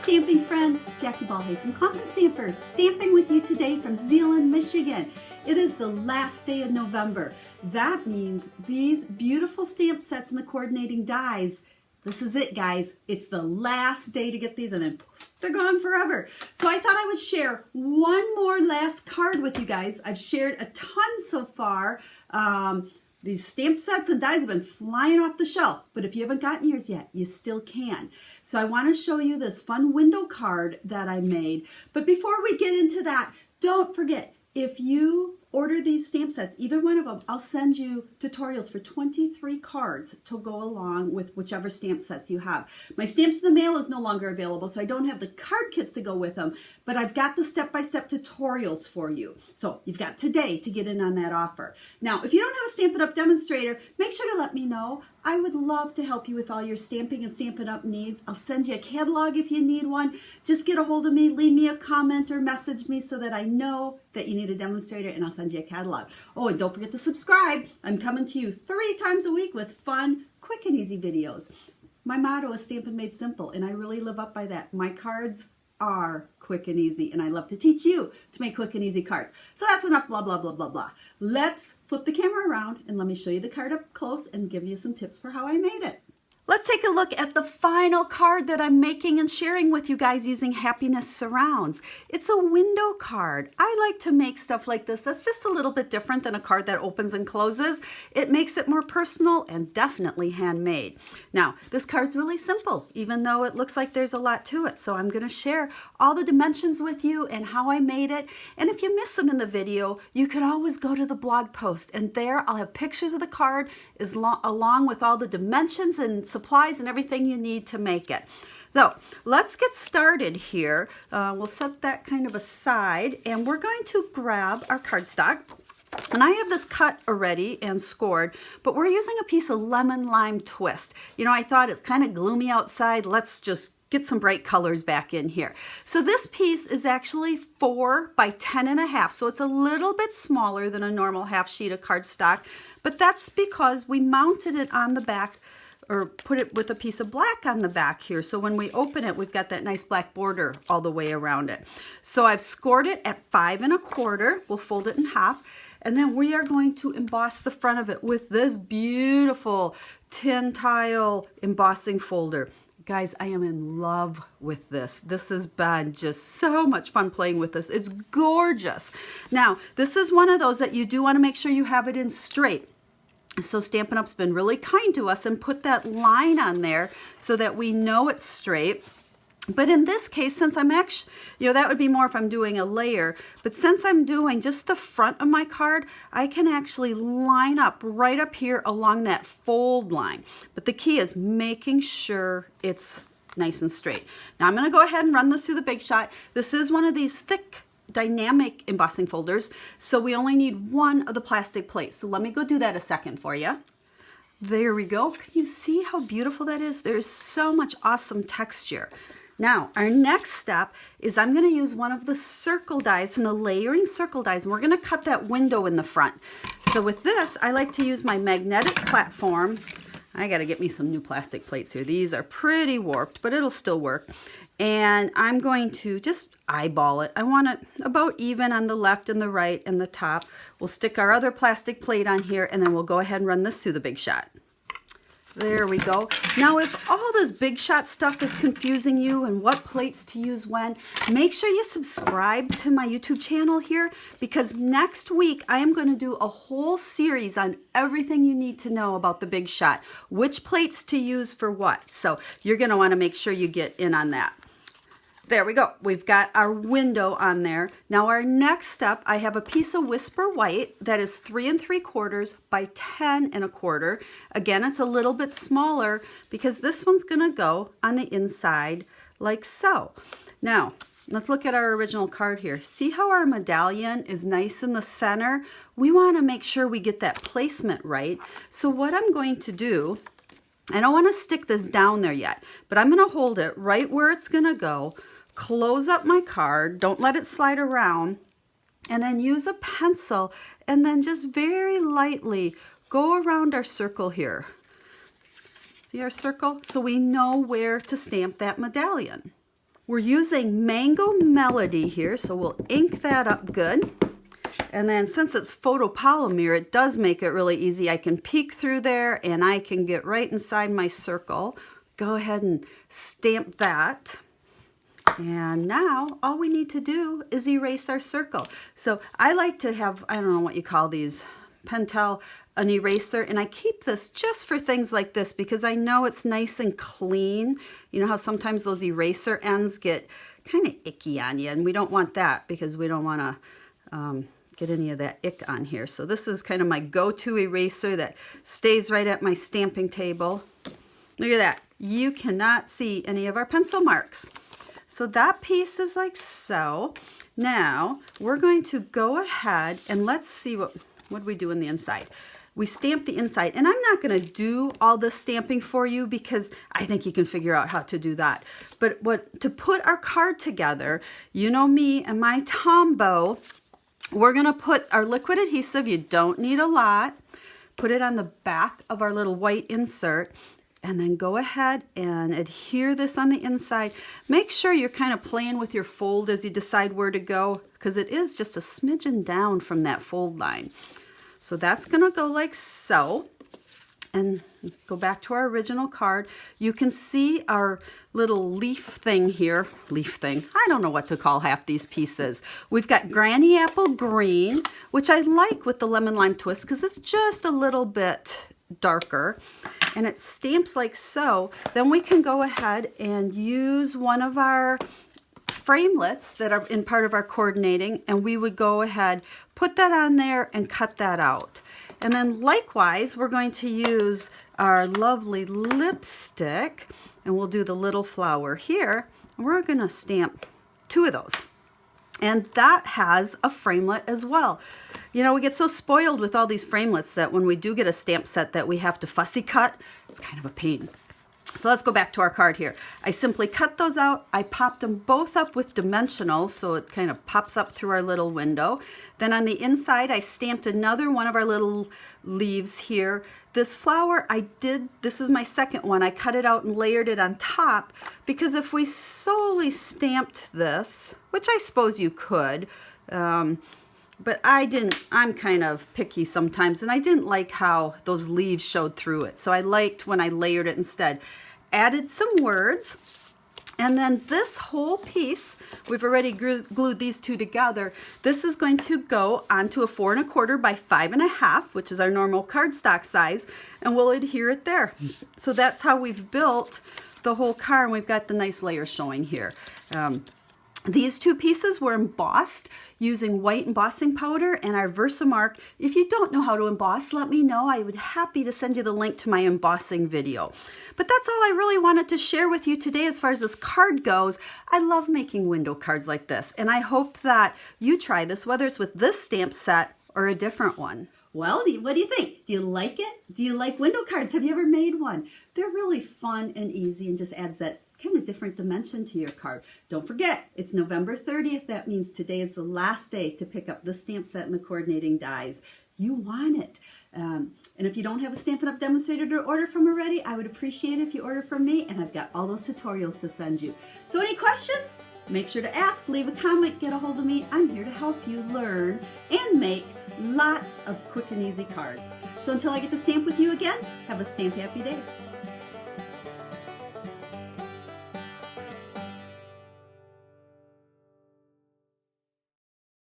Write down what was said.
stamping friends, Jackie Bolhuis from Klompen Stampers, stamping with you today from Zeeland, Michigan. It is the last day of November. That means these beautiful stamp sets and the coordinating dies, this is it, guys. It's the last day to get these and then poof, they're gone forever. So I thought I would share one more last card with you guys. I've shared a ton so far. These stamp sets and dies have been flying off the shelf, but if you haven't gotten yours yet, you still can. So I want to show you this fun window card that I made. But before we get into that, don't forget, if you order these stamp sets, either one of them, I'll send you tutorials for 23 cards to go along with whichever stamp sets you have. My Stamps in the Mail is no longer available, so I don't have the card kits to go with them, but I've got the step-by-step tutorials for you. So you've got today to get in on that offer. Now, if you don't have a Stampin' Up! Demonstrator, make sure to let me know. I would love to help you with all your stamping and Stampin' Up! Needs. I'll send you a catalog if you need one. Just get a hold of me, leave me a comment or message me so that I know that you need a demonstrator, and I'll send you a catalog. Oh, and don't forget to subscribe. I'm coming to you 3 times a week with fun, quick and easy videos. My motto is Stampin' Made Simple, and I really live up by that. My cards are quick and easy, and I love to teach you to make quick and easy cards. So that's enough blah, blah, blah, blah, blah. Let's flip the camera around and let me show you the card up close and give you some tips for how I made it. Let's take a look at the final card that I'm making and sharing with you guys using Happiness Surrounds. It's a window card. I like to make stuff like this that's just a little bit different than a card that opens and closes. It makes it more personal and definitely handmade. Now, this card's really simple, even though it looks like there's a lot to it. So I'm going to share all the dimensions with you and how I made it. And if you miss them in the video, you could always go to the blog post, and there I'll have pictures of the card along with all the dimensions and supplies and everything you need to make it. So let's get started here. We'll set that kind of aside, and we're going to grab our cardstock. And I have this cut already and scored, but we're using a piece of lemon lime twist. You know, I thought it's kind of gloomy outside. Let's just get some bright colors back in here. So this piece is actually 4 by 10.5, so it's a little bit smaller than a normal half sheet of cardstock, but that's because we mounted it on the back, or put it with a piece of black on the back here. So when we open it, we've got that nice black border all the way around it. So I've scored it at 5 1/4. We'll fold it in half. And then we are going to emboss the front of it with this beautiful tin tile embossing folder. Guys, I am in love with this. This has been just so much fun playing with this. It's gorgeous. Now, this is one of those that you do want to make sure you have it in straight. So Stampin' Up's been really kind to us and put that line on there so that we know it's straight. But in this case, since I'm actually, you know, that would be more if I'm doing a layer, but since I'm doing just the front of my card, I can actually line up right up here along that fold line. But the key is making sure it's nice and straight. Now I'm going to go ahead and run this through the Big Shot. This is one of these thick dynamic embossing folders, so we only need one of the plastic plates. So let me go do that a second for you. There we go. Can you see how beautiful that is? There's so much awesome texture. Now, our next step is I'm going to use one of the circle dies from the layering circle dies, and we're going to cut that window in the front. So with this, I like to use my magnetic platform. I got to get me some new plastic plates here. These are pretty warped, but it'll still work. And I'm going to just eyeball it. I want it about even on the left and the right and the top. We'll stick our other plastic plate on here, and then we'll go ahead and run this through the Big Shot. There we go. Now, if all this Big Shot stuff is confusing you and what plates to use when, make sure you subscribe to my YouTube channel here, because next week I am going to do a whole series on everything you need to know about the Big Shot, which plates to use for what. So you're going to want to make sure you get in on that. There we go. We've got our window on there. Now our next step, I have a piece of Whisper White that is 3 3/4 by 10 1/4. Again, it's a little bit smaller because this one's going to go on the inside like so. Now, let's look at our original card here. See how our medallion is nice in the center? We want to make sure we get that placement right. So what I'm going to do, I don't want to stick this down there yet, but I'm going to hold it right where it's going to go. Close up my card, don't let it slide around, and then use a pencil and then just very lightly go around our circle here. See our circle? So we know where to stamp that medallion. We're using Mango Melody here, so we'll ink that up good. And then since it's photopolymer, it does make it really easy. I can peek through there and I can get right inside my circle. Go ahead and stamp that. And now all we need to do is erase our circle. So I like to have, I don't know what you call these, Pentel, an eraser, and I keep this just for things like this because I know it's nice and clean. You know how sometimes those eraser ends get kind of icky on you, and we don't want that because we don't want to get any of that ick on here. So this is kind of my go-to eraser that stays right at my stamping table. Look at that. You cannot see any of our pencil marks. So that piece is like so. Now we're going to go ahead and let's see what do we do in the inside. We stamp the inside, and I'm not going to do all the stamping for you because I think you can figure out how to do that. But to put our card together, you know me and my Tombow, we're going to put our liquid adhesive, you don't need a lot, put it on the back of our little white insert, and then go ahead and adhere this on the inside. Make sure you're kind of playing with your fold as you decide where to go, because it is just a smidgen down from that fold line. So that's going to go like so. And go back to our original card. You can see our little leaf thing here. Leaf thing. I don't know what to call half these pieces. We've got Granny Apple Green, which I like with the lemon lime twist because it's just a little bit darker. And it stamps like so. Then we can go ahead and use one of our framelits that are in part of our coordinating, and we would go ahead, put that on there and cut that out. And then likewise, we're going to use our lovely lipstick, and we'll do the little flower here. And we're going to stamp 2 of those. And that has a framelit as well. You know, we get so spoiled with all these framelits that when we do get a stamp set that we have to fussy cut, it's kind of a pain. So let's go back to our card here. I simply cut those out. I popped them both up with dimensionals, so it kind of pops up through our little window. Then on the inside, I stamped another one of our little leaves here. This flower, this is my second one. I cut it out and layered it on top because if we solely stamped this, which I suppose you could, but I didn't, I'm kind of picky sometimes, and I didn't like how those leaves showed through it. So I liked when I layered it instead. Added some words, and then this whole piece, we've already glued these 2 together. This is going to go onto a 4 1/4 by 5 1/2, which is our normal cardstock size, and we'll adhere it there. So that's how we've built the whole card, and we've got the nice layers showing here. These 2 pieces were embossed using white embossing powder and our Versamark. If you don't know how to emboss, let me know. I would be happy to send you the link to my embossing video. But that's all I really wanted to share with you today as far as this card goes. I love making window cards like this, and I hope that you try this, whether it's with this stamp set or a different one. Well, what do you think? Do you like it? Do you like window cards? Have you ever made one? They're really fun and easy and just adds that kind of different dimension to your card. Don't forget, it's November 30th. That means today is the last day to pick up the stamp set and the coordinating dies. You want it. And if you don't have a Stampin' Up! Demonstrator to order from already, I would appreciate it if you order from me, and I've got all those tutorials to send you. So any questions? Make sure to ask, leave a comment, get a hold of me. I'm here to help you learn and make lots of quick and easy cards. So until I get to stamp with you again, have a stamp happy day.